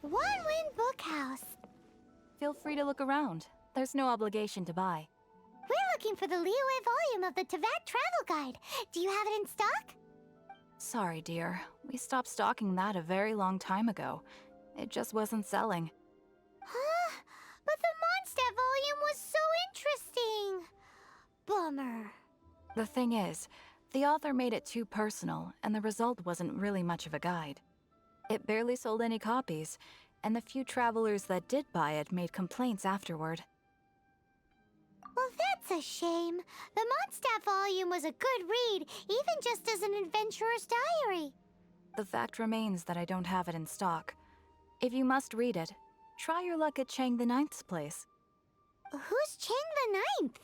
One Wind Bookhouse. Feel free to look around. There's no obligation to buy. We're looking for the Liyue volume of the Teyvat Travel Guide. Do you have it in stock? Sorry, dear. We stopped stocking that a very long time ago. It just wasn't selling. Huh? But the Mondstadt volume was so interesting. Bummer. The thing is, the author made it too personal, and the result wasn't really much of a guide. It barely sold any copies, and the few travelers that did buy it made complaints afterward. Well, that's a shame. The Mondstadt volume was a good read, even just as an adventurer's diary. The fact remains that I don't have it in stock. If you must read it, try your luck at Chang the Ninth's place. Who's Chang the Ninth?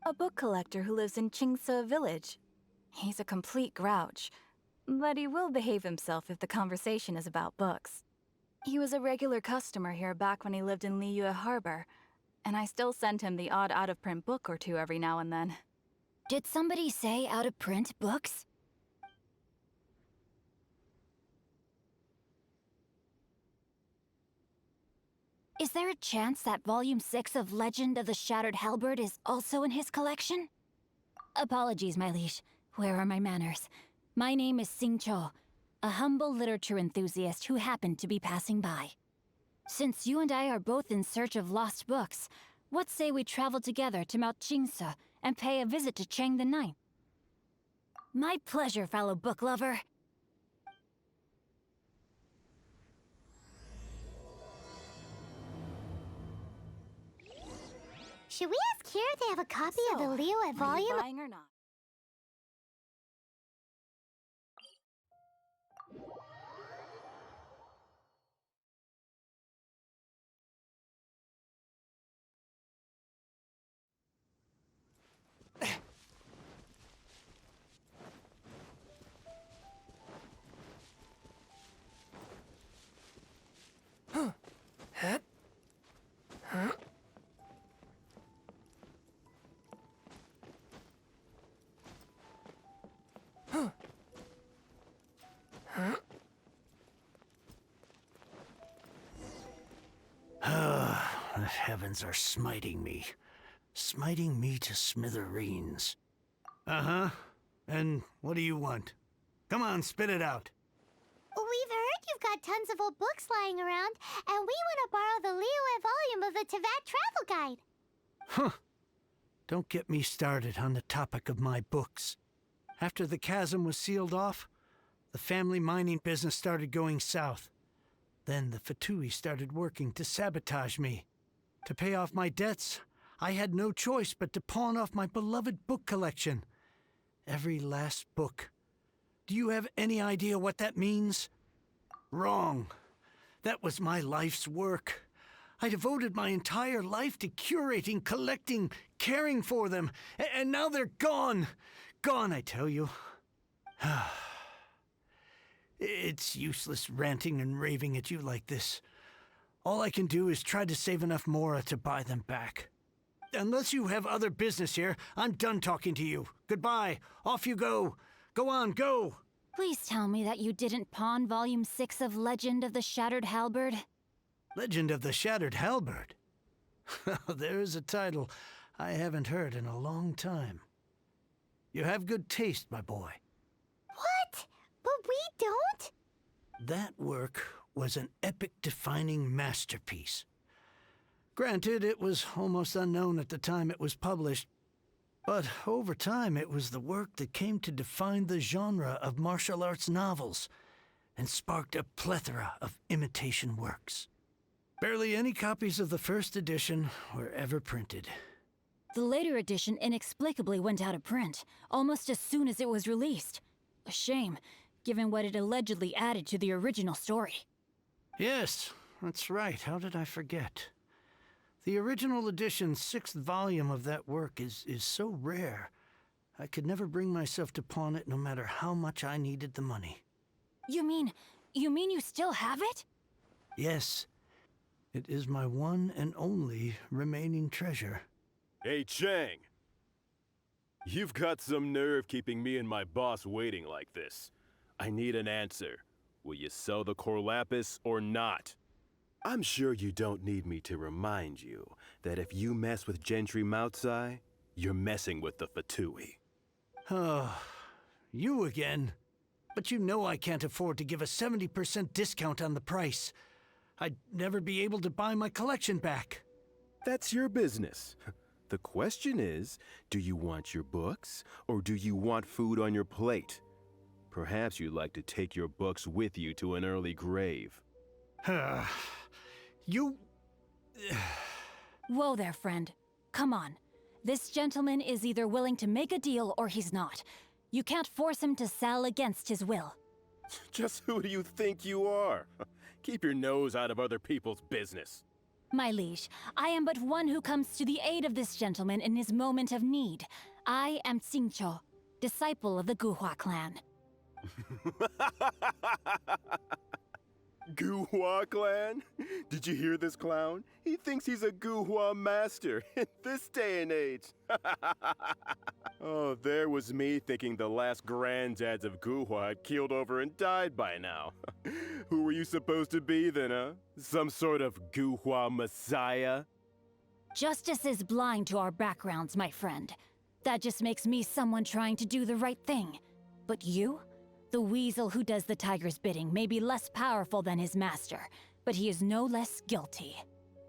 A book collector who lives in Qingse village. He's a complete grouch, but he will behave himself if the conversation is about books. He was a regular customer here back when he lived in Liyue Harbor, and I still send him the odd out-of-print book or two every now and then. Did somebody say out-of-print books? Is there a chance that Volume 6 of Legend of the Shattered Halberd is also in his collection? Apologies, my liege. Where are my manners? My name is Sing Cho, a humble literature enthusiast who happened to be passing by. Since you and I are both in search of lost books, what say we travel together to Mount Qingse and pay a visit to Chang the Ninth? My pleasure, fellow book lover. Should we ask here if they have a copy of the Liyue Are you volume? buying or not? The heavens are smiting me. Smiting me to smithereens. Uh-huh. And what do you want? Come on, spit it out. We've heard you've got tons of old books lying around, and we want to borrow the Liyue volume of the Teyvat Travel Guide. Huh. Don't get me started on the topic of my books. After the chasm was sealed off, the family mining business started going south. Then the Fatui started working to sabotage me. To pay off my debts, I had no choice but to pawn off my beloved book collection. Every last book. Do you have any idea what that means? Wrong. That was my life's work. I devoted my entire life to curating, collecting, caring for them, and now they're gone. Gone, I tell you. It's useless ranting and raving at you like this. All I can do is try to save enough Mora to buy them back. Unless you have other business here, I'm done talking to you. Goodbye. Off you go. Go on, go. Please tell me that you didn't pawn Volume 6 of Legend of the Shattered Halberd. Legend of the Shattered Halberd. There's a title I haven't heard in a long time. You have good taste, my boy. What? But we don't? That work was an epic-defining masterpiece. Granted, it was almost unknown at the time it was published, but over time it was the work that came to define the genre of martial arts novels and sparked a plethora of imitation works. Barely any copies of the first edition were ever printed. The later edition inexplicably went out of print, almost as soon as it was released. A shame, given what it allegedly added to the original story. Yes, that's right. How did I forget? The original edition's 6th volume of that work is so rare, I could never bring myself to pawn it no matter how much I needed the money. You mean you still have it? Yes. It is my one and only remaining treasure. Hey, Chang! You've got some nerve keeping me and my boss waiting like this. I need an answer. Will you sell the Core Lapis or not? I'm sure you don't need me to remind you that if you mess with Gentry Moutsai, you're messing with the Fatui. Oh, you again. But you know I can't afford to give a 70% discount on the price. I'd never be able to buy my collection back. That's your business. The question is, do you want your books, or do you want food on your plate? Perhaps you'd like to take your books with you to an early grave. You... Whoa there, friend. Come on. This gentleman is either willing to make a deal or he's not. You can't force him to sell against his will. Just who do you think you are? Keep your nose out of other people's business. My liege, I am but one who comes to the aid of this gentleman in his moment of need. I am Xingqiu, disciple of the Guhua clan. Guhua clan? Did you hear this clown? He thinks he's a Guhua master in this day and age. Oh, there was me thinking the last granddads of Guhua had keeled over and died by now. Who were you supposed to be then, huh? Some sort of Guhua messiah? Justice is blind to our backgrounds, my friend. That just makes me someone trying to do the right thing. But you? The weasel who does the tiger's bidding may be less powerful than his master, but he is no less guilty.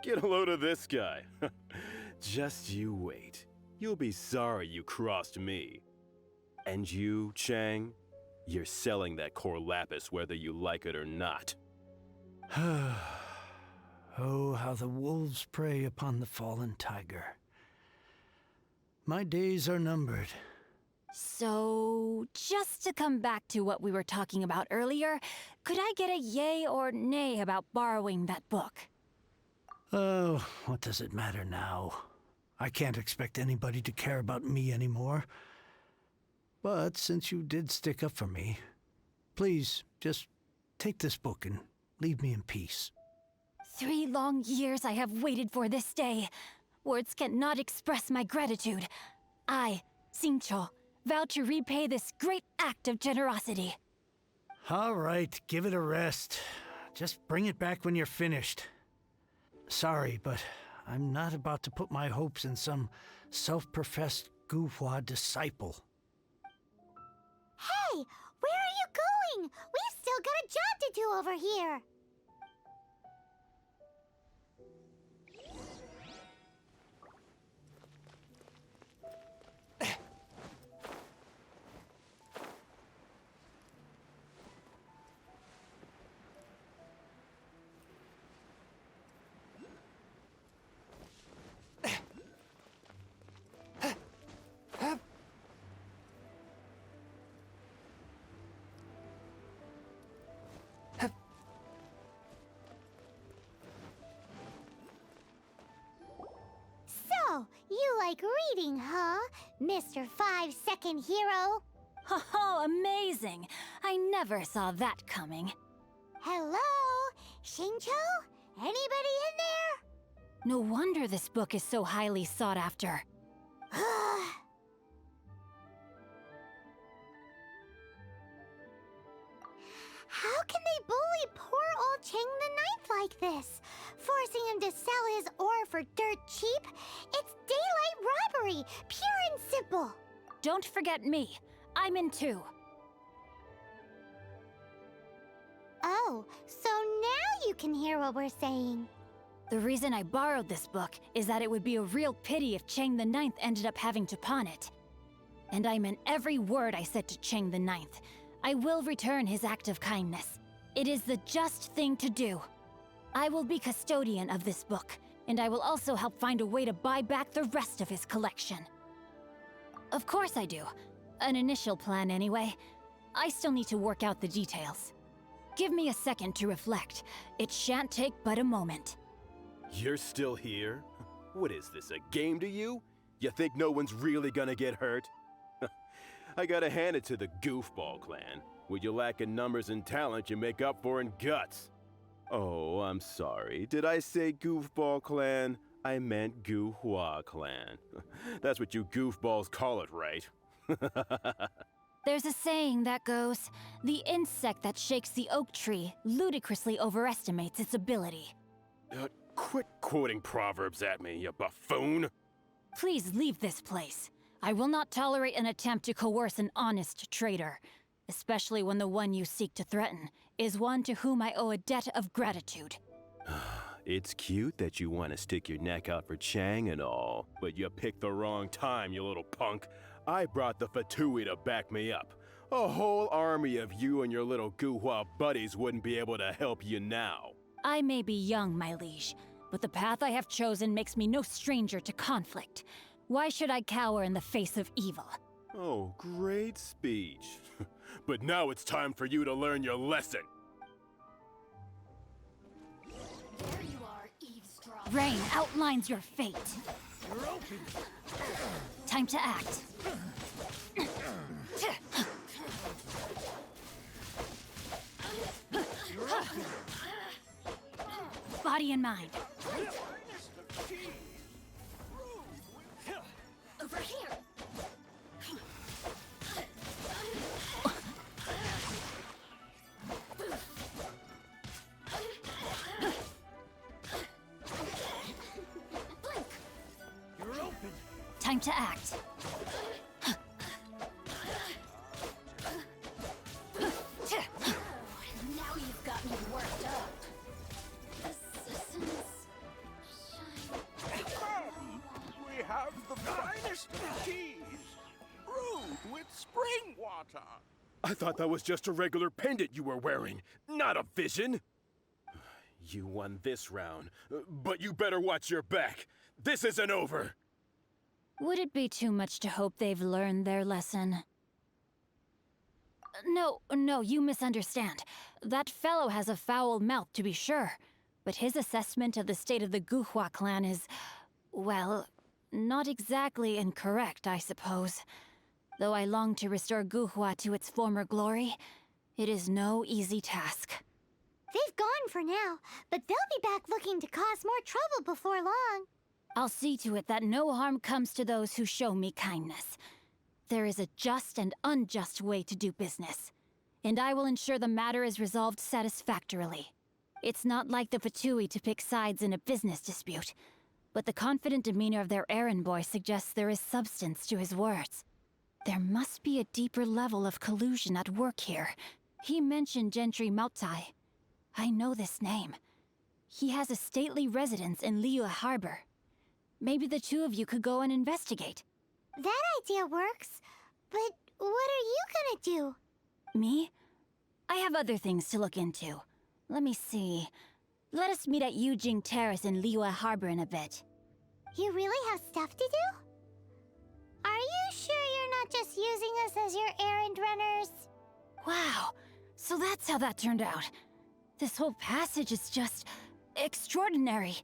Get a load of this guy. Just you wait. You'll be sorry you crossed me. And you, Chang, you're selling that core lapis whether you like it or not. Oh, how the wolves prey upon the fallen tiger. My days are numbered. So, just to come back to what we were talking about earlier, could I get a yay or nay about borrowing that book? Oh, what does it matter now? I can't expect anybody to care about me anymore. But since you did stick up for me, please, just take this book and leave me in peace. 3 long years I have waited for this day. Words cannot express my gratitude. I, Xingqiu, vow to repay this great act of generosity. All right, give it a rest. Just bring it back when you're finished. Sorry, but I'm not about to put my hopes in some self-professed Guhua disciple. Hey, where are you going? We've still got a job to do over here. So, you like reading, huh, Mr. 5-second hero? Oh, amazing! I never saw that coming. Hello? Xingqiu? Anybody in there? No wonder this book is so highly sought after. How can they bully poor old Chang the Ninth like this? Forcing him to sell his ore for dirt cheap? It's daylight robbery, pure and simple. Don't forget me. I'm in too. Oh, so now you can hear what we're saying. The reason I borrowed this book is that it would be a real pity if Chang the Ninth ended up having to pawn it. And I meant every word I said to Chang the Ninth. I will return his act of kindness. It is the just thing to do. I will be custodian of this book, and I will also help find a way to buy back the rest of his collection. Of course I do. An initial plan anyway. I still need to work out the details. Give me a second to reflect. It shan't take but a moment. You're still here? What is this, a game to you? You think no one's really gonna get hurt? I gotta hand it to the Goofball clan. What you lack in numbers and talent, you make up for in guts. Oh, I'm sorry. Did I say Goofball clan? I meant Guhua clan. That's what you goofballs call it, right? There's a saying that goes, the insect that shakes the oak tree ludicrously overestimates its ability. Quit quoting proverbs at me, you buffoon! Please leave this place. I will not tolerate an attempt to coerce an honest trader, especially when the one you seek to threaten is one to whom I owe a debt of gratitude. It's cute that you want to stick your neck out for Chang and all, but you picked the wrong time, you little punk. I brought the Fabulae to back me up. A whole army of you and your little Guhua buddies wouldn't be able to help you now. I may be young, my liege, but the path I have chosen makes me no stranger to conflict. Why should I cower in the face of evil? Oh, great speech. But now it's time for you to learn your lesson. There you are, eavesdropper. Rain outlines your fate. Time to act. Body and mind. Over here. You're open. Time to act. Now you've got me worked up. We have the finest of teas, brewed with spring water. I thought that was just a regular pendant you were wearing, not a vision. You won this round, but you better watch your back. This isn't over. Would it be too much to hope they've learned their lesson? No, you misunderstand. That fellow has a foul mouth, to be sure. But his assessment of the state of the Guhua clan is, well, not exactly incorrect, I suppose. Though I long to restore Guhua to its former glory, it is no easy task. They've gone for now, but they'll be back looking to cause more trouble before long. I'll see to it that no harm comes to those who show me kindness. There is a just and unjust way to do business, and I will ensure the matter is resolved satisfactorily. It's not like the Fabulae to pick sides in a business dispute, but the confident demeanor of their errand boy suggests there is substance to his words. There must be a deeper level of collusion at work here. He mentioned Gentry Mautai. I know this name. He has a stately residence in Liyue Harbor. Maybe the two of you could go and investigate. That idea works, but what are you gonna do? Me? I have other things to look into. Let me see. Let us meet at Yujing Terrace in Liyue Harbor in a bit. You really have stuff to do? Are you sure you're not just using us as your errand runners? Wow, so that's how that turned out. This whole passage is just extraordinary.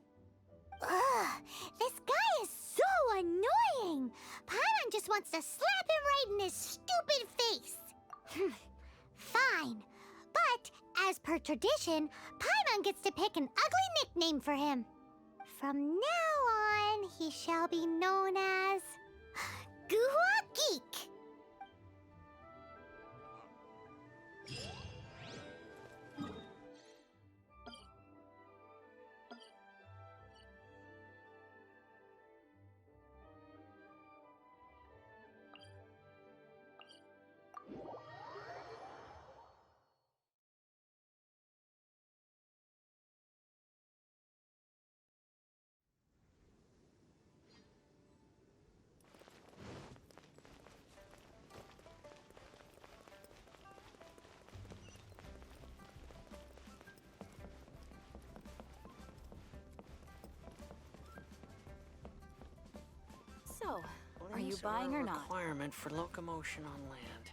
Ugh, this guy is so annoying! Paimon just wants to slap him right in his stupid face! Fine, but as per tradition, Paimon gets to pick an ugly nickname for him. From now on, he shall be known as Guhua Geek. So, are you buying or not? Requirement for locomotion on land.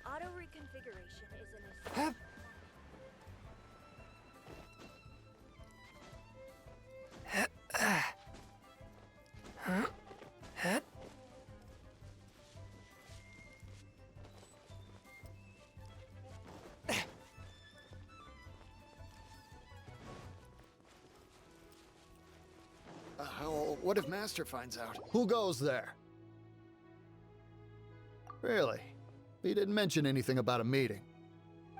Auto reconfiguration is an issue. What if Master finds out? Who goes there? Really? He didn't mention anything about a meeting.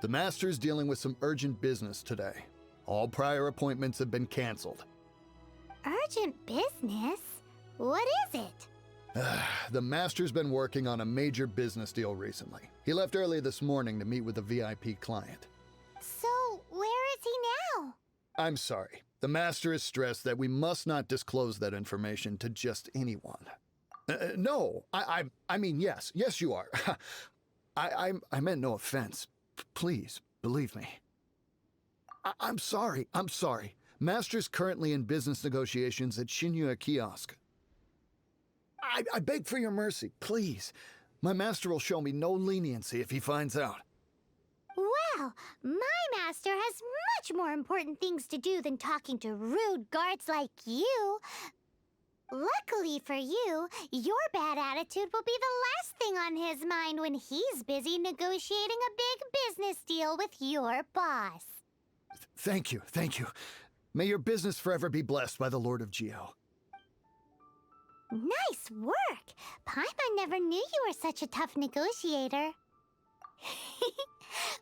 The Master's dealing with some urgent business today. All prior appointments have been canceled. Urgent business? What is it? The Master's been working on a major business deal recently. He left early this morning to meet with a VIP client. So, where is he now? I'm sorry. The Master is stressed that we must not disclose that information to just anyone. No, I mean, yes. Yes, you are. I meant no offense. Please, believe me. I'm sorry. Master's currently in business negotiations at Shinya Kiosk. I beg for your mercy, please. My master will show me no leniency if he finds out. Well, my master has much more important things to do than talking to rude guards like you. Luckily for you, your bad attitude will be the last thing on his mind when he's busy negotiating a big business deal with your boss. Thank you. May your business forever be blessed by the Lord of Geo. Nice work! Paimon never knew you were such a tough negotiator.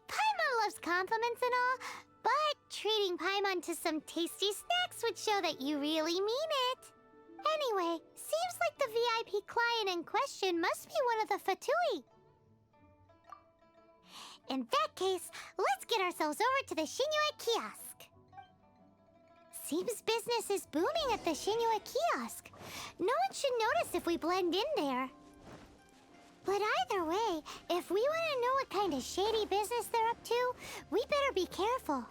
Paimon loves compliments and all, but treating Paimon to some tasty snacks would show that you really mean it. Anyway, seems like the VIP client in question must be one of the Fatui. In that case, let's get ourselves over to the Shinua Kiosk. Seems business is booming at the Shinua Kiosk. No one should notice if we blend in there. But either way, if we want to know what kind of shady business they're up to, we better be careful.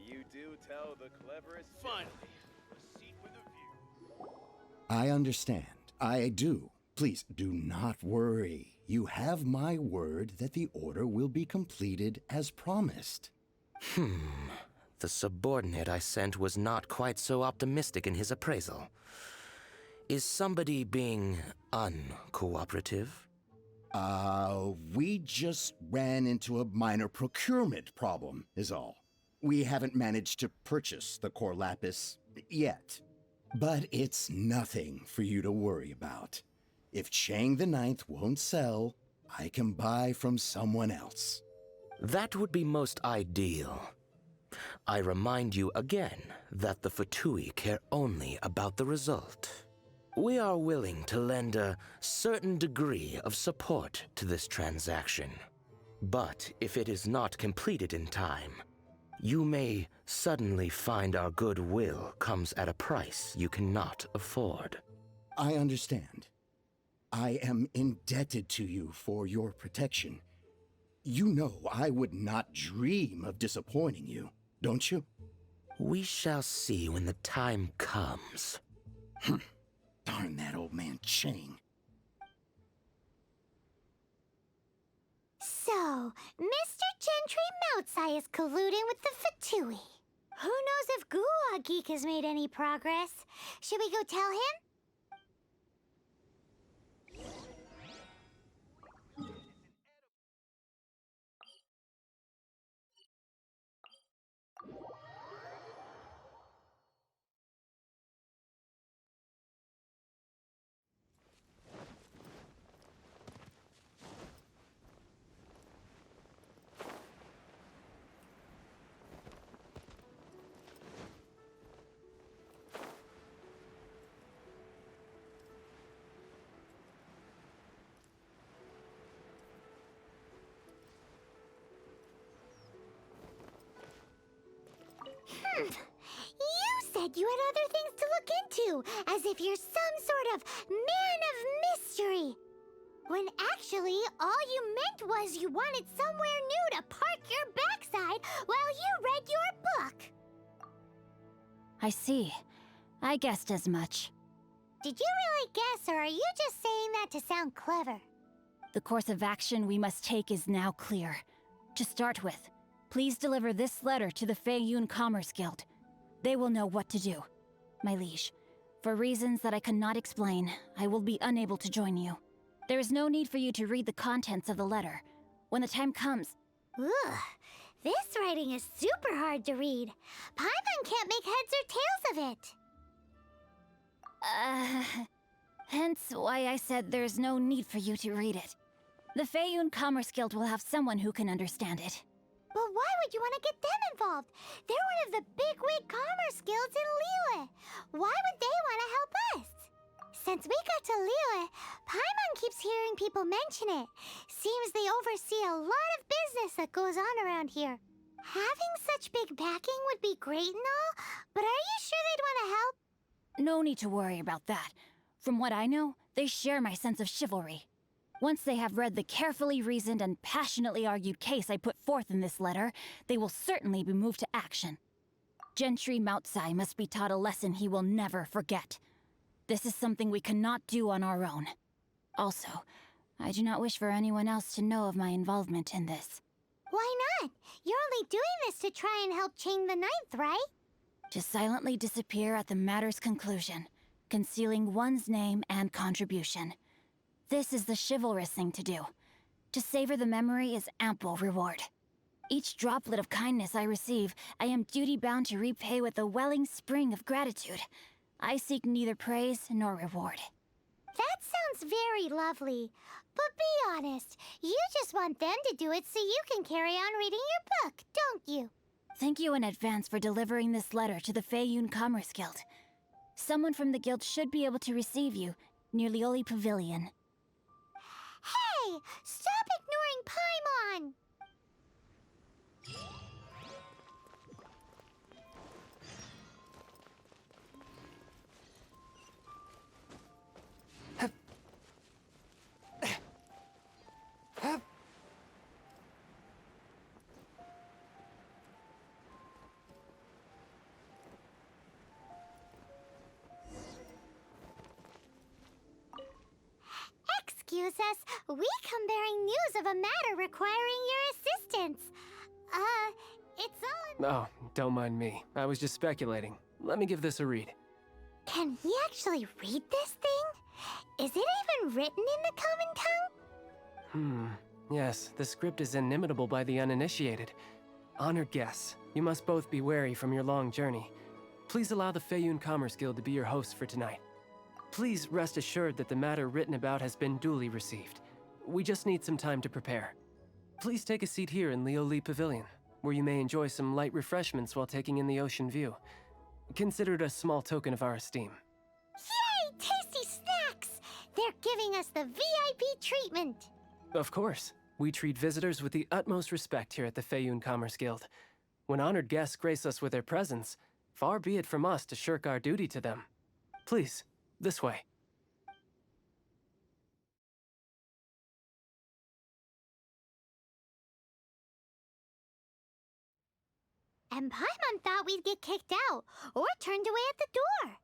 You do tell the cleverest. Finally, a seat with a view. I understand. I do. Please do not worry. You have my word that the order will be completed as promised. The subordinate I sent was not quite so optimistic in his appraisal. Is somebody being uncooperative? We just ran into a minor procurement problem, is all. We haven't managed to purchase the core lapis yet. But it's nothing for you to worry about. If Chang the Ninth won't sell, I can buy from someone else. That would be most ideal. I remind you again that the Fatui care only about the result. We are willing to lend a certain degree of support to this transaction. But if it is not completed in time, you may suddenly find our goodwill comes at a price you cannot afford. I understand. I am indebted to you for your protection. You know I would not dream of disappointing you, don't you? We shall see when the time comes. Darn that old man Chang. So, Mr. Gentry Moutsai is colluding with the Fatui. Who knows if Guwa Geek has made any progress? Should we go tell him? You said you had other things to look into, as if you're some sort of man of mystery. When actually, all you meant was you wanted somewhere new to park your backside while you read your book. I see. I guessed as much. Did you really guess, or are you just saying that to sound clever? The course of action we must take is now clear. To start with, please deliver this letter to the Feiyun Commerce Guild. They will know what to do. My liege, For reasons that I cannot explain, I will be unable to join you. There is no need for you to read the contents of the letter. When the time comes... Ugh, this writing is super hard to read. Paimon can't make heads or tails of it. Hence why I said there's no need for you to read it. The Feiyun Commerce Guild will have someone who can understand it. But why would you want to get them involved? They're one of the bigwig commerce guilds in Liyue. Why would they want to help us? Since we got to Liyue, Paimon keeps hearing people mention it. Seems they oversee a lot of business that goes on around here. Having such big backing would be great and all, but are you sure they'd want to help? No need to worry about that. From what I know, they share my sense of chivalry. Once they have read the carefully reasoned and passionately argued case I put forth in this letter, they will certainly be moved to action. Gentry Moutsai must be taught a lesson he will never forget. This is something we cannot do on our own. Also, I do not wish for anyone else to know of my involvement in this. Why not? You're only doing this to try and help Chang the Ninth, right? To silently disappear at the matter's conclusion, concealing one's name and contribution. This is the chivalrous thing to do. To savor the memory is ample reward. Each droplet of kindness I receive, I am duty-bound to repay with a welling spring of gratitude. I seek neither praise nor reward. That sounds very lovely. But be honest, you just want them to do it so you can carry on reading your book, don't you? Thank you in advance for delivering this letter to the Feiyun Commerce Guild. Someone from the guild should be able to receive you near Lioli Pavilion. Hey! Stop ignoring Paimon! Excuse us, we come bearing news of a matter requiring your assistance. It's all in... Oh, don't mind me. I was just speculating. Let me give this a read. Can he actually read this thing? Is it even written in the common tongue? Yes, the script is inimitable by the uninitiated. Honored guests, you must both be wary from your long journey. Please allow the Feiyun Commerce Guild to be your hosts for tonight. Please rest assured that the matter written about has been duly received. We just need some time to prepare. Please take a seat here in Lioli Pavilion, where you may enjoy some light refreshments while taking in the ocean view. Consider it a small token of our esteem. Yay! Tasty snacks! They're giving us the VIP treatment! Of course. We treat visitors with the utmost respect here at the Feiyun Commerce Guild. When honored guests grace us with their presence, far be it from us to shirk our duty to them. Please, this way. And Paimon thought we'd get kicked out, or turned away at the door.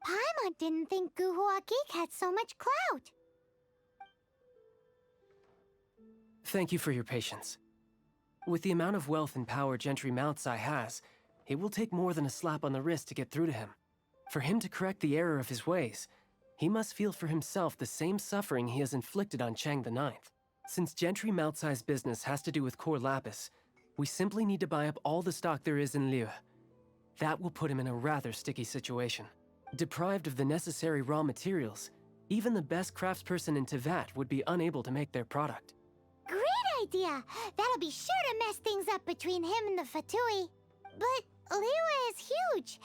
Paimon didn't think Guhua Geek had so much clout. Thank you for your patience. With the amount of wealth and power Gentry Moutsai has, it will take more than a slap on the wrist to get through to him. For him to correct the error of his ways, he must feel for himself the same suffering he has inflicted on Chang the Ninth. Since Gentry Moutsai's business has to do with core lapis, we simply need to buy up all the stock there is in Liyue. That will put him in a rather sticky situation. Deprived of the necessary raw materials, even the best craftsperson in Tevat would be unable to make their product. Great idea! That'll be sure to mess things up between him and the Fatui. But Liyue is huge.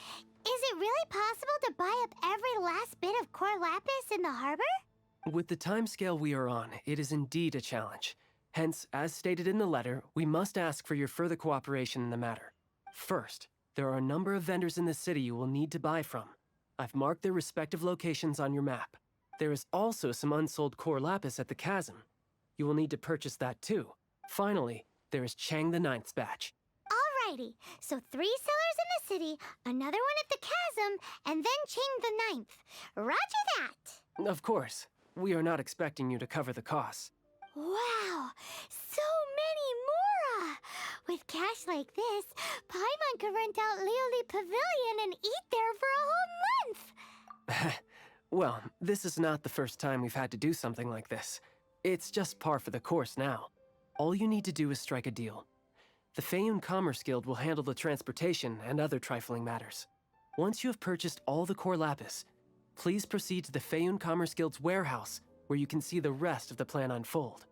Is it really possible to buy up every last bit of core lapis in the harbor? With the timescale we are on, it is indeed a challenge. Hence, as stated in the letter, we must ask for your further cooperation in the matter. First, there are a number of vendors in the city you will need to buy from. I've marked their respective locations on your map. There is also some unsold core lapis at the chasm. You will need to purchase that too. Finally, there is Chang the Ninth's batch. Alrighty, so 3 sellers in the city, another one at the chasm, and then Chang the Ninth. Roger that! Of course, we are not expecting you to cover the costs. Wow, so many more! With cash like this, Paimon could rent out Lioli Pavilion and eat there for a whole month! Well, this is not the first time we've had to do something like this. It's just par for the course now. All you need to do is strike a deal. The Feiyun Commerce Guild will handle the transportation and other trifling matters. Once you have purchased all the core lapis, please proceed to the Feiyun Commerce Guild's warehouse, where you can see the rest of the plan unfold.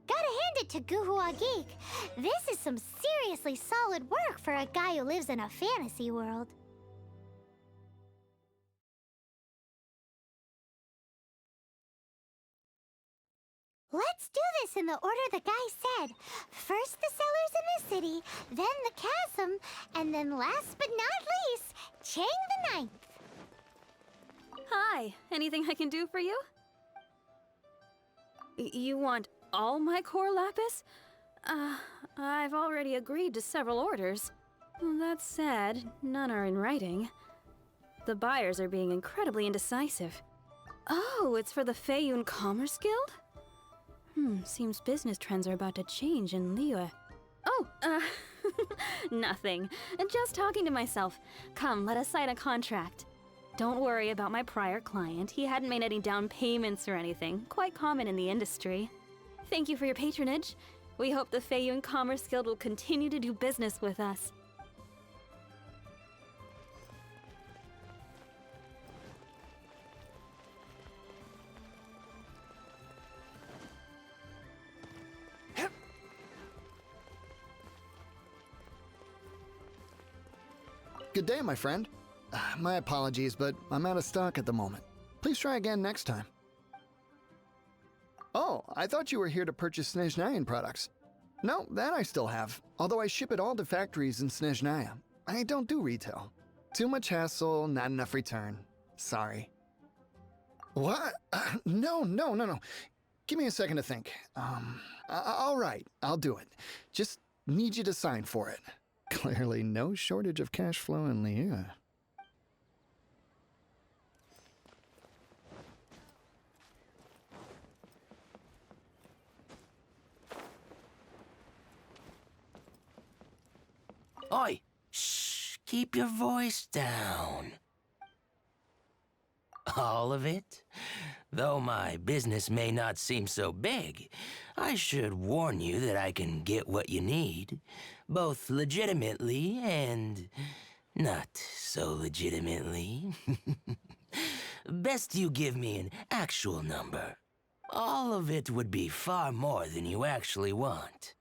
Gotta hand it to Guhua Geek. This is some seriously solid work for a guy who lives in a fantasy world. Let's do this in the order the guy said. First the cellars in the city, then the chasm, and then last but not least, Chang the Ninth. Hi, anything I can do for you? You want all my core lapis? I've already agreed to several orders. That said, none are in writing. The buyers are being incredibly indecisive. Oh, it's for the Feiyun Commerce Guild? Seems business trends are about to change in Liyue. Oh, nothing. Just talking to myself. Come, let us sign a contract. Don't worry about my prior client. He hadn't made any down payments or anything. Quite common in the industry. Thank you for your patronage. We hope the Feiyun Commerce Guild will continue to do business with us. Good day, my friend. My apologies, but I'm out of stock at the moment. Please try again next time. Oh, I thought you were here to purchase Snezhnayan products. No, that I still have, although I ship it all to factories in Snezhnaya. I don't do retail. Too much hassle, not enough return. Sorry. What? No. Give me a second to think. All right, I'll do it. Just need you to sign for it. Clearly no shortage of cash flow in Liyue. Oi! Shh! Keep your voice down. All of it? Though my business may not seem so big, I should warn you that I can get what you need, both legitimately and not so legitimately. Best you give me an actual number. All of it would be far more than you actually want.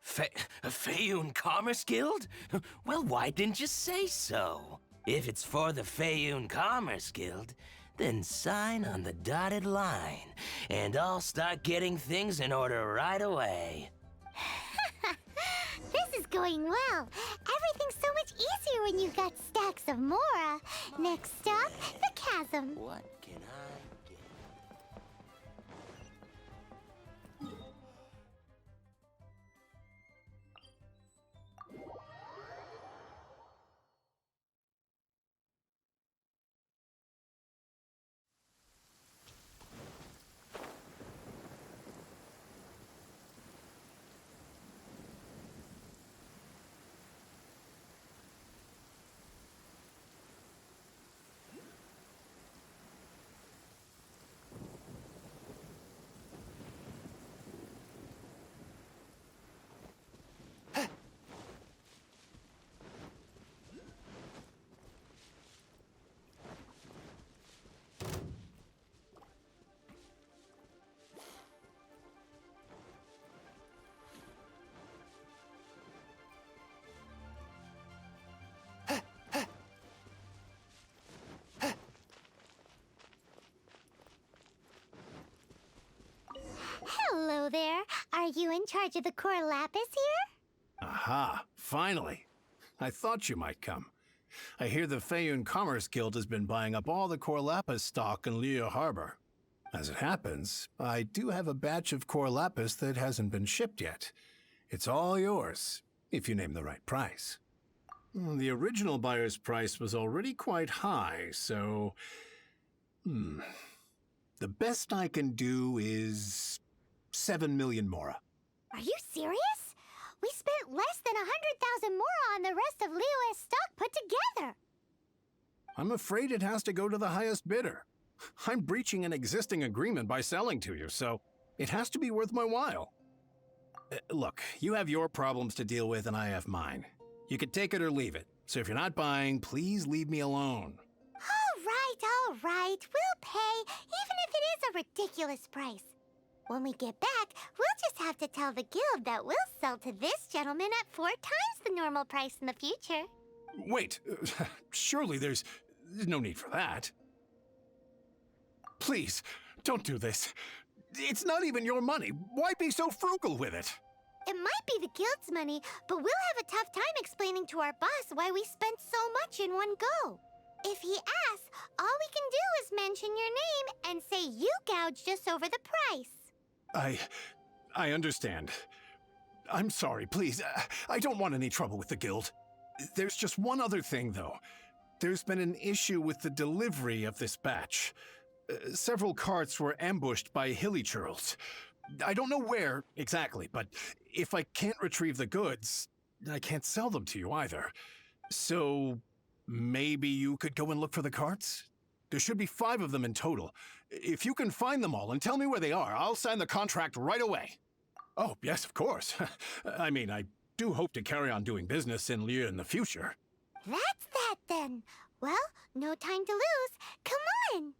Feiyun Commerce Guild? Well, why didn't you say so? If it's for the Feiyun Commerce Guild, then sign on the dotted line, and I'll start getting things in order right away. This is going well. Everything's so much easier when you've got stacks of Mora. Next stop, the chasm. What can I get? Hello there. Are you in charge of the core lapis here? Aha, finally. I thought you might come. I hear the Feiyun Commerce Guild has been buying up all the core lapis stock in Liyue Harbor. As it happens, I do have a batch of core lapis that hasn't been shipped yet. It's all yours, if you name the right price. The original buyer's price was already quite high, so... The best I can do is 7 million Mora. Are you serious? We spent less than 100,000 Mora on the rest of Liyue's stock put together. I'm afraid it has to go to the highest bidder. I'm breaching an existing agreement by selling to you, so it has to be worth my while. Look, you have your problems to deal with and I have mine. You can take it or leave it. So if you're not buying, please leave me alone. All right. We'll pay, even if it is a ridiculous price. When we get back, we'll just have to tell the guild that we'll sell to this gentleman at 4 times the normal price in the future. Wait, surely there's no need for that. Please, don't do this. It's not even your money. Why be so frugal with it? It might be the guild's money, but we'll have a tough time explaining to our boss why we spent so much in one go. If he asks, all we can do is mention your name and say you gouged us over the price. I understand. I'm sorry, please. I don't want any trouble with the guild. There's just one other thing, though. There's been an issue with the delivery of this batch. Several carts were ambushed by hilly churls. I don't know where exactly, but if I can't retrieve the goods, I can't sell them to you either. So maybe you could go and look for the carts? There should be 5 of them in total. If you can find them all and tell me where they are, I'll sign the contract right away. Oh, yes, of course. I mean, I do hope to carry on doing business in Liu in the future. That's that then. Well, no time to lose. Come on!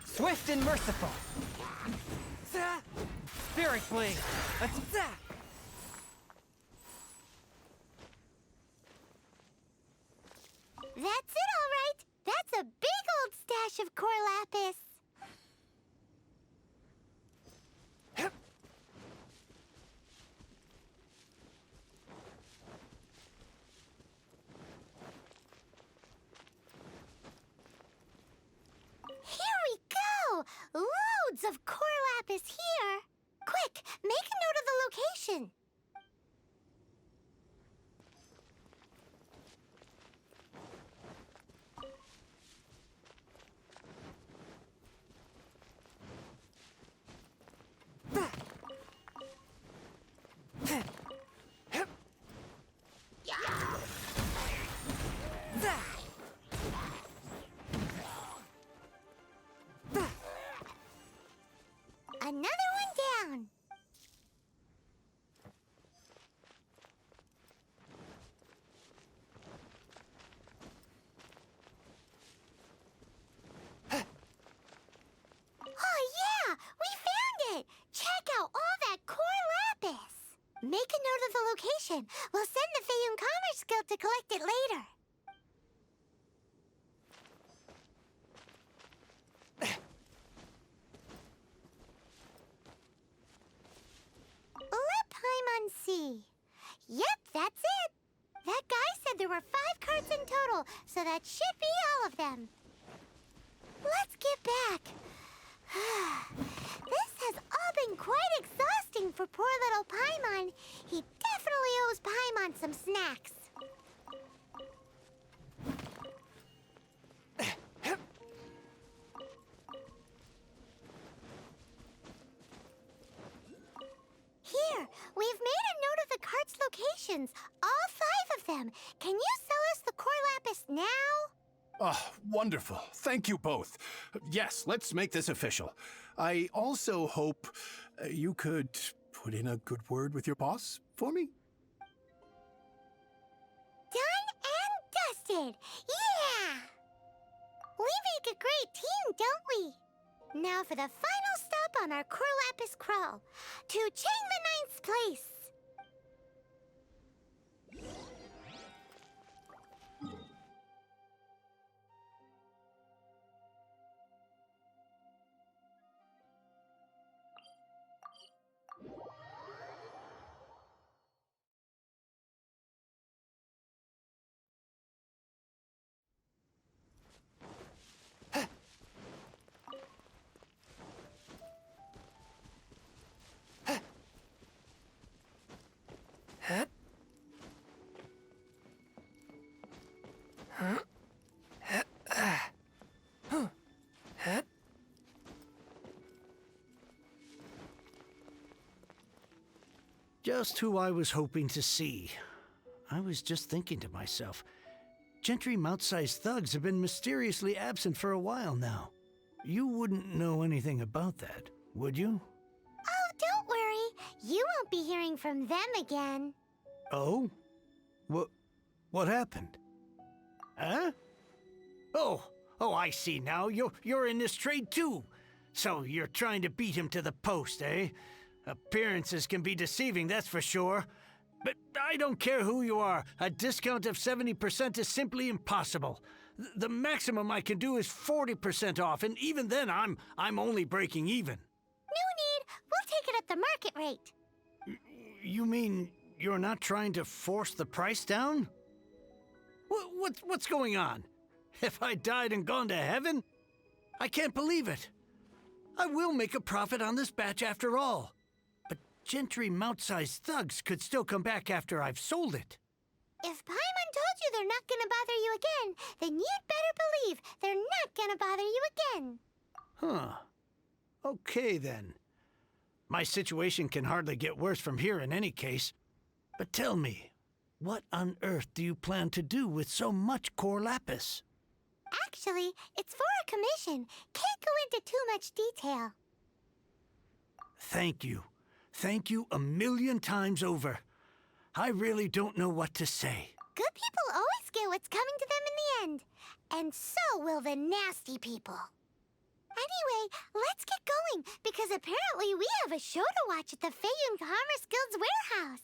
Swift and merciful. Spirit blade. That's that. That's it, all right. That's a big old stash of core lapis. Here we go! Loads of core lapis here! Quick, make a note of the location. Another one down. Oh yeah, we found it. Check out all that core lapis. Make a note of the location. We'll send the Fayun Commerce Guild to collect it later. Let Paimon see. Yep, that's it. That guy said there were 5 carts in total, so that should be all of them. Let's get back. This has all been quite exhausting for poor little Paimon. He definitely owes Paimon some snacks. Here, we've made a note of the cart's locations, all 5 of them. Can you sell us the core lapis now? Oh, wonderful. Thank you both. Yes, let's make this official. I also hope you could put in a good word with your boss for me. Done and dusted! Yeah! We make a great team, don't we? Now for the final stop on our core lapis crawl, to Chain the Ninth's place. Just who I was hoping to see. I was just thinking to myself, Gentry Mount-sized thugs have been mysteriously absent for a while now. You wouldn't know anything about that, would you? Oh, don't worry. You won't be hearing from them again. Oh? What happened? Huh? Oh, I see now. You're in this trade too. So you're trying to beat him to the post, eh? Appearances can be deceiving, that's for sure. But I don't care who you are. A discount of 70% is simply impossible. The maximum I can do is 40% off, and even then I'm only breaking even. No need. We'll take it at the market rate. You mean you're not trying to force the price down? What's going on? Have I died and gone to heaven? I can't believe it. I will make a profit on this batch after all. But Gentry Mount-sized thugs could still come back after I've sold it. If Paimon told you they're not gonna bother you again, then you'd better believe they're not gonna bother you again. Huh. Okay, then. My situation can hardly get worse from here in any case. But tell me, what on earth do you plan to do with so much core lapis? Actually, it's for a commission. Can't go into too much detail. Thank you. Thank you a million times over. I really don't know what to say. Good people always get what's coming to them in the end. And so will the nasty people. Anyway, let's get going, because apparently we have a show to watch at the Feiyun Commerce Guild's warehouse.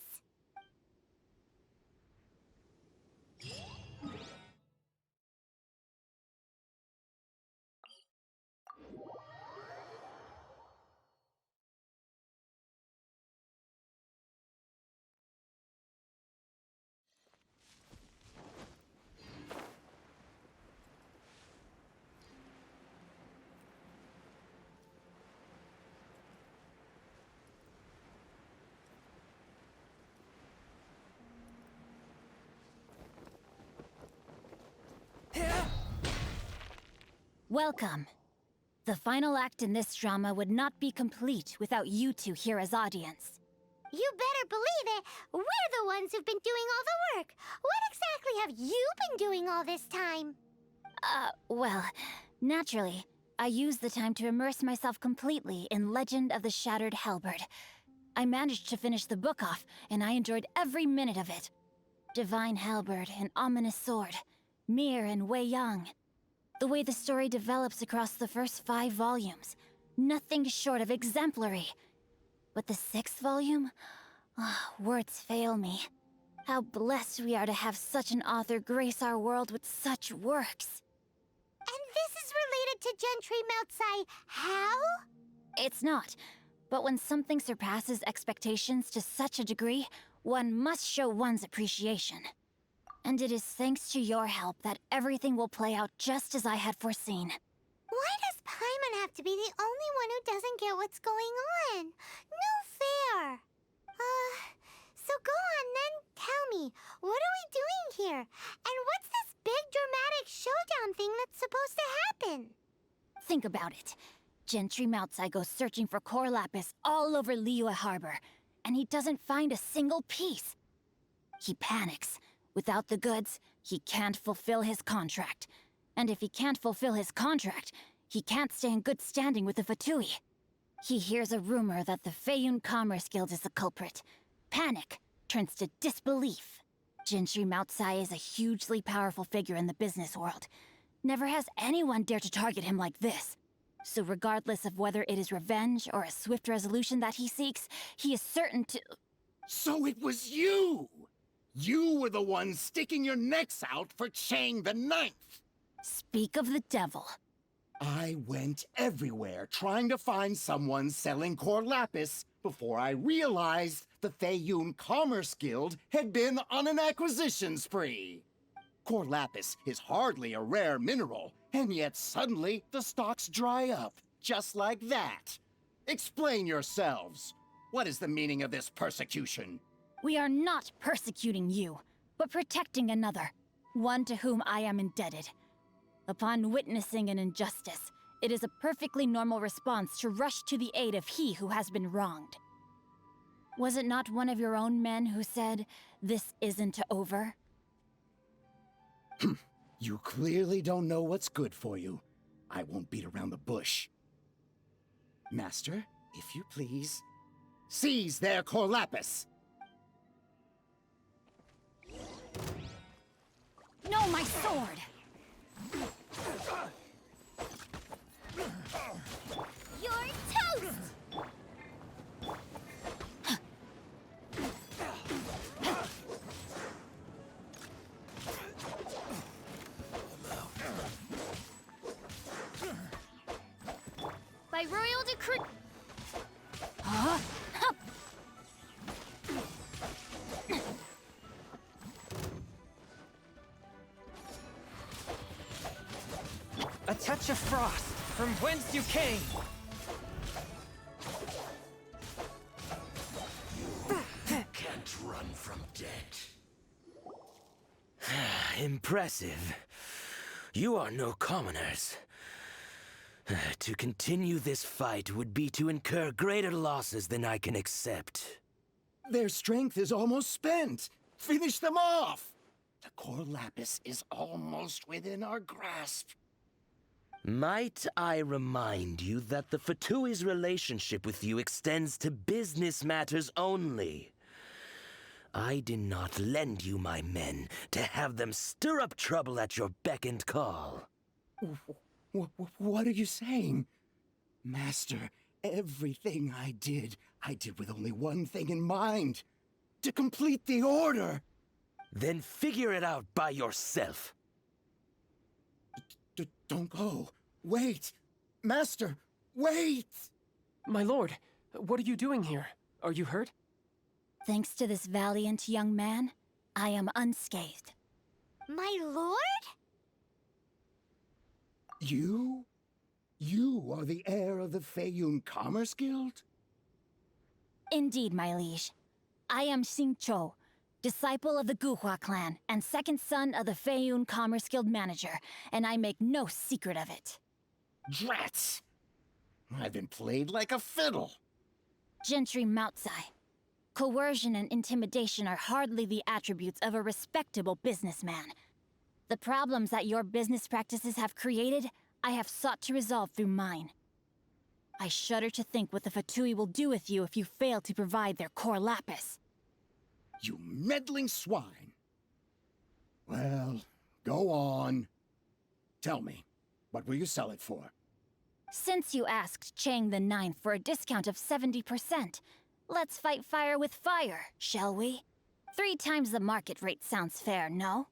Welcome. The final act in this drama would not be complete without you two here as audience. You better believe it. We're the ones who've been doing all the work. What exactly have you been doing all this time? Well, naturally, I used the time to immerse myself completely in Legend of the Shattered Halberd. I managed to finish the book off, and I enjoyed every minute of it. Divine Halberd, an ominous sword. Mir and Wei Yang. The way the story develops across the first 5 volumes. Nothing short of exemplary. But the 6th volume? Words fail me. How blessed we are to have such an author grace our world with such works. And this is related to Gentry Mount-sai how? It's not. But when something surpasses expectations to such a degree, one must show one's appreciation. And it is thanks to your help that everything will play out just as I had foreseen. Why does Paimon have to be the only one who doesn't get what's going on? No fair. So go on then, tell me, what are we doing here? And what's this big dramatic showdown thing that's supposed to happen? Think about it. Gentry Mount-sai goes searching for core lapis all over Liyue Harbor, and he doesn't find a single piece. He panics. Without the goods, he can't fulfill his contract. And if he can't fulfill his contract, he can't stay in good standing with the Fatui. He hears a rumor that the Feiyun Commerce Guild is the culprit. Panic turns to disbelief. Gentry Mount-sai is a hugely powerful figure in the business world. Never has anyone dared to target him like this. So regardless of whether it is revenge or a swift resolution that he seeks, he is certain to... So it was you! You were the one sticking your necks out for Chang the Ninth! Speak of the devil. I went everywhere trying to find someone selling core lapis before I realized the Feiyun Commerce Guild had been on an acquisition spree. Core lapis is hardly a rare mineral, and yet suddenly the stocks dry up, just like that. Explain yourselves. What is the meaning of this persecution? We are not persecuting you, but protecting another, one to whom I am indebted. Upon witnessing an injustice, it is a perfectly normal response to rush to the aid of he who has been wronged. Was it not one of your own men who said, "This isn't over"? You clearly don't know what's good for you. I won't beat around the bush. Master, if you please, seize their Corlapis! No, my sword! You're toast! By royal decree... Huh? A touch of frost, from whence you came! Can't run from death. Impressive. You are no commoners. To continue this fight would be to incur greater losses than I can accept. Their strength is almost spent. Finish them off! The Corlapis is almost within our grasp. Might I remind you that the Fatui's relationship with you extends to business matters only? I did not lend you my men to have them stir up trouble at your beck and call. What are you saying? Master, everything I did with only one thing in mind. To complete the order! Then figure it out by yourself. Don't go. Wait! Master, wait! My lord, what are you doing here? Are you hurt? Thanks to this valiant young man, I am unscathed. My lord? You? You are the heir of the Feiyun Commerce Guild? Indeed, my liege. I am Xingqiu, disciple of the Guhua clan and second son of the Feiyun Commerce Guild manager, and I make no secret of it. Drats! I've been played like a fiddle. Gentry Moutsai. Coercion and intimidation are hardly the attributes of a respectable businessman. The problems that your business practices have created, I have sought to resolve through mine. I shudder to think what the Fatui will do with you if you fail to provide their Corlapis. You meddling swine! Well, go on. Tell me, what will you sell it for? Since you asked Chang the Ninth for a discount of 70%, let's fight fire with fire, shall we? 3 times the market rate sounds fair, no?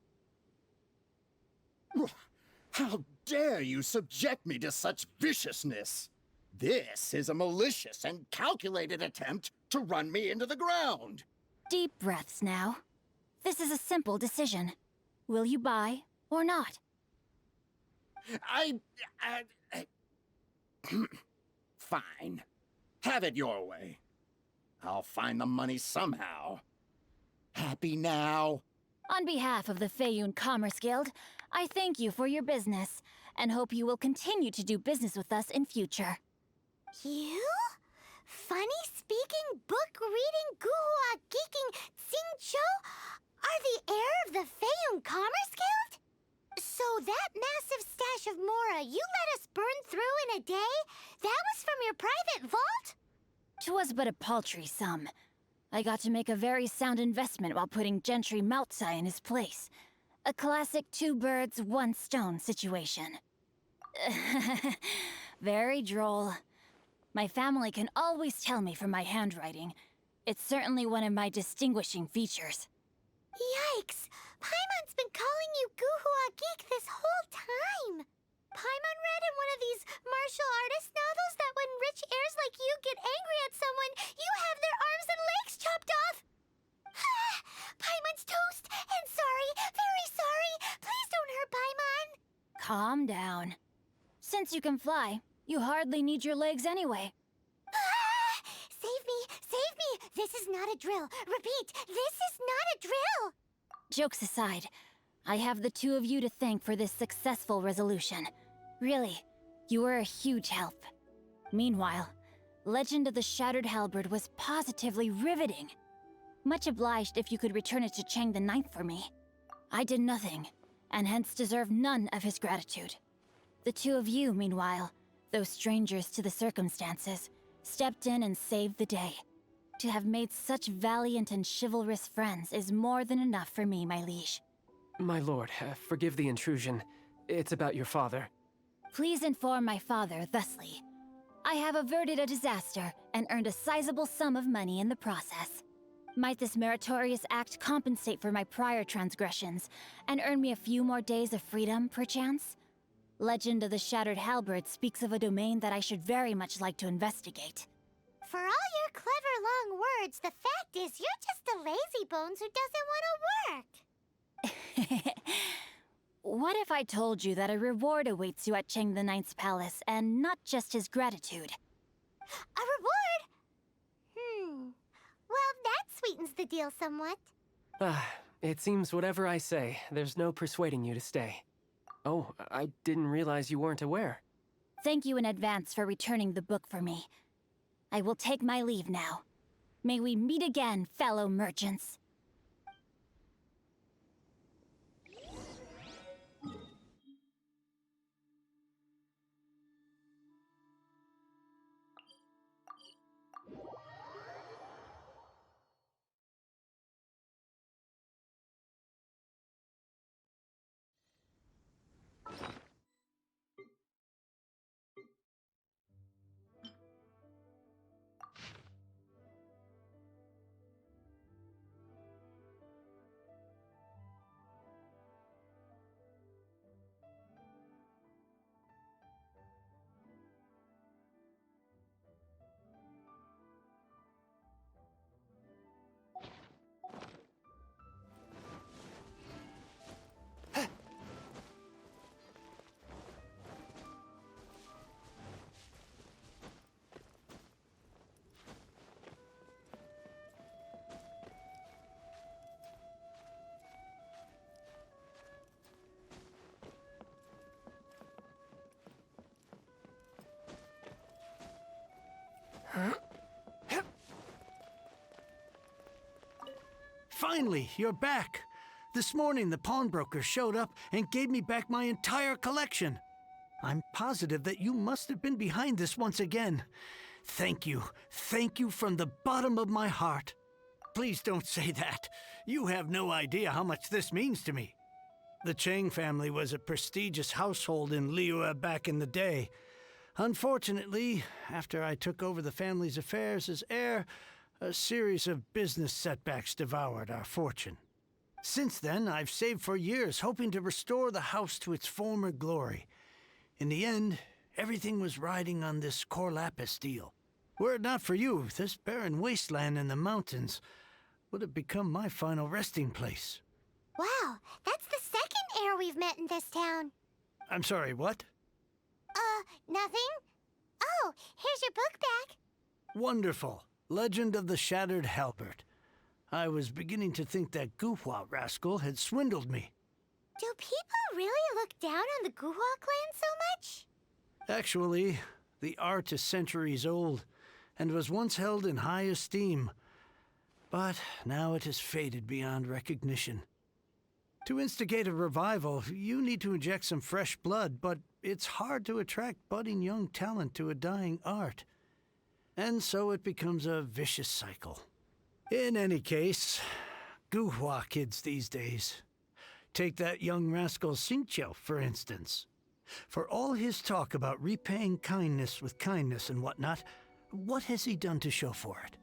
How dare you subject me to such viciousness? This is a malicious and calculated attempt to run me into the ground. Deep breaths now. This is a simple decision. Will you buy or not? Fine. Have it your way. I'll find the money somehow. Happy now? On behalf of the Feiyun Commerce Guild, I thank you for your business, and hope you will continue to do business with us in future. You? Funny-speaking, book-reading, guhua geeking Xingqiu are the heir of the Feiyun Commerce Guild? So that massive stash of Mora you let us burn through in a day, that was from your private vault? 'Twas but a paltry sum. I got to make a very sound investment while putting Gentry Moutsai in his place. A classic 2 birds, 1 stone situation. Very droll. My family can always tell me from my handwriting. It's certainly one of my distinguishing features. Yikes! Paimon's been calling you Guhua Geek this whole time! Paimon read in one of these martial artist novels that when rich heirs like you get angry at someone, you have their arms and legs chopped off! Paimon's toast! And sorry, very sorry! Please don't hurt Paimon! Calm down. Since you can fly, you hardly need your legs anyway. Save me! Save me! This is not a drill! Repeat, this is not a drill! Jokes aside, I have the 2 of you to thank for this successful resolution. Really, you were a huge help. Meanwhile, Legend of the Shattered Halberd was positively riveting. Much obliged if you could return it to Chang the Ninth for me. I did nothing, and hence deserve none of his gratitude. The two of you, meanwhile, though strangers to the circumstances, stepped in and saved the day. To have made such valiant and chivalrous friends is more than enough for me, my liege. My lord, forgive the intrusion. It's about your father. Please inform my father thusly. I have averted a disaster and earned a sizable sum of money in the process. Might this meritorious act compensate for my prior transgressions and earn me a few more days of freedom, perchance? Legend of the Shattered Halberd speaks of a domain that I should very much like to investigate. For all your clever long words, the fact is you're just a lazy bones who doesn't want to work. What if I told you that a reward awaits you at Chang the Ninth's palace, and not just his gratitude? A reward? Well, that sweetens the deal somewhat. It seems whatever I say, there's no persuading you to stay. Oh, I didn't realize you weren't aware. Thank you in advance for returning the book for me. I will take my leave now. May we meet again, fellow merchants. Finally, you're back. This morning, the pawnbroker showed up and gave me back my entire collection. I'm positive that you must have been behind this once again. Thank you. Thank you from the bottom of my heart. Please don't say that. You have no idea how much this means to me. The Chang family was a prestigious household in Liyue back in the day. Unfortunately, after I took over the family's affairs as heir, a series of business setbacks devoured our fortune. Since then, I've saved for years, hoping to restore the house to its former glory. In the end, everything was riding on this core lapis deal. Were it not for you, this barren wasteland in the mountains would have become my final resting place. Wow, that's the second heir we've met in this town. I'm sorry, what? Nothing? Oh, here's your book back. Wonderful. Legend of the Shattered Halberd. I was beginning to think that Guhua rascal had swindled me. Do people really look down on the Guhua clan so much? Actually, the art is centuries old, and was once held in high esteem. But now it has faded beyond recognition. To instigate a revival, you need to inject some fresh blood, but it's hard to attract budding young talent to a dying art. And so it becomes a vicious cycle. In any case, Guhua kids these days. Take that young rascal Xingqiu, for instance. For all his talk about repaying kindness with kindness and whatnot, what has he done to show for it?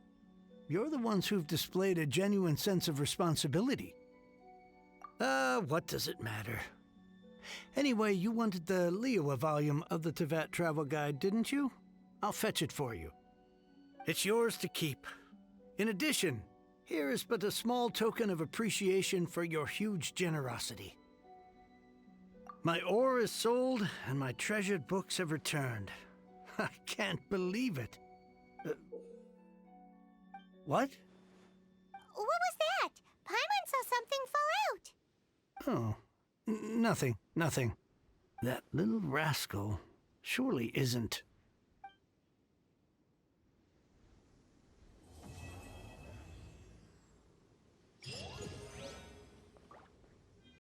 You're the ones who've displayed a genuine sense of responsibility. What does it matter? Anyway, you wanted the Liyue volume of the Teyvat Travel Guide, didn't you? I'll fetch it for you. It's yours to keep. In addition, here is but a small token of appreciation for your huge generosity. My ore is sold, and my treasured books have returned. I can't believe it. What? What was that? Paimon saw something fall out. Oh, nothing. That little rascal surely isn't...